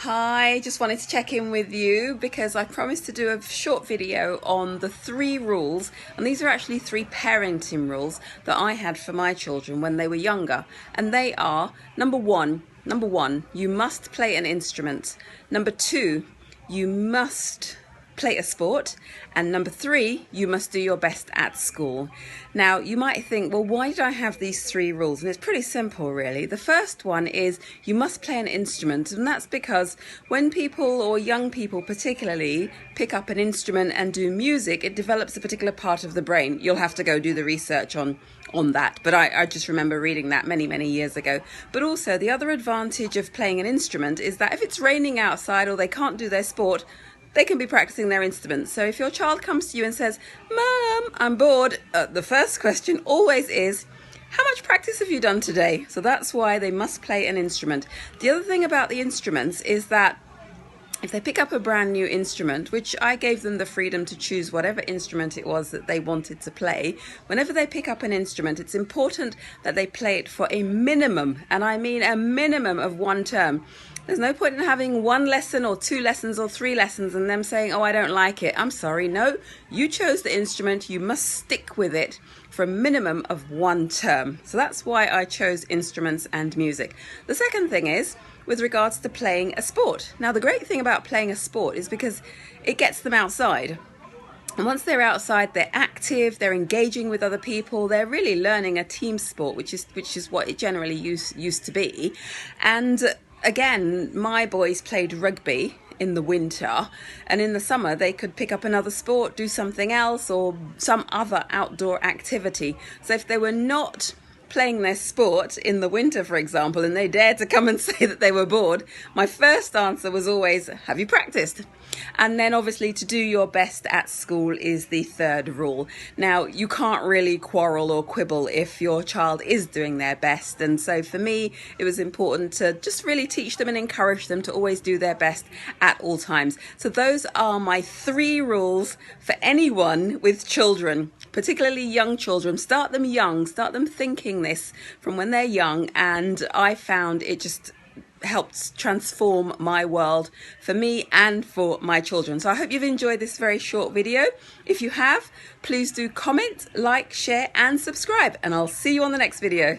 Hi, just wanted to check in with you because I promised to do a short video on the 3 rules, and these are actually 3 parenting rules that I had for my children when they were younger. And they are: number one, you must play an instrument. Number 2, you must play a sport. And number 3, you must do your best at school. Now, you might think, well, why did I have these 3 rules? And it's pretty simple, really. The first one is you must play an instrument. And that's because when people, or young people particularly, pick up an instrument and do music, it develops a particular part of the brain. You'll have to go do the research on that. But I just remember reading that many years ago. But also, the other advantage of playing an instrument is that if it's raining outside or they can't do their sport, they can be practicing their instruments. So if your child comes to you and says, "Mum, I'm bored," the first question always is, how much practice have you done today? So that's why they must play an instrument. The other thing about the instruments is that if they pick up a brand new instrument, which I gave them the freedom to choose whatever instrument it was that they wanted to play, whenever they pick up an instrument, it's important that they play it for a minimum, and I mean a minimum of 1 term. There's no point in having 1 lesson or 2 lessons or 3 lessons and them saying, "Oh, I don't like it." I'm sorry, no, you chose the instrument, you must stick with it for a minimum of 1 term. So that's why I chose instruments and music. The second thing is with regards to playing a sport. Now, the great thing about playing a sport is because it gets them outside. And once they're outside, they're active, they're engaging with other people, they're really learning a team sport, which is what it generally used to be. And again, my boys played rugby in the winter, and in the summer they could pick up another sport, do something else, or some other outdoor activity. So if they were not playing their sport in the winter, for example, and they dared to come and say that they were bored, my first answer was always, "Have you practiced?" And then obviously to do your best at school is the 3rd rule. Now, you can't really quarrel or quibble if your child is doing their best, and so for me it was important to just really teach them and encourage them to always do their best at all times. So those are my 3 rules for anyone with children, particularly young children. Start them young, start them thinking this from when they're young, and I found it just helped transform my world for me and for my children. So I hope you've enjoyed this very short video. If you have, please do comment, like, share and subscribe, and I'll see you on the next video.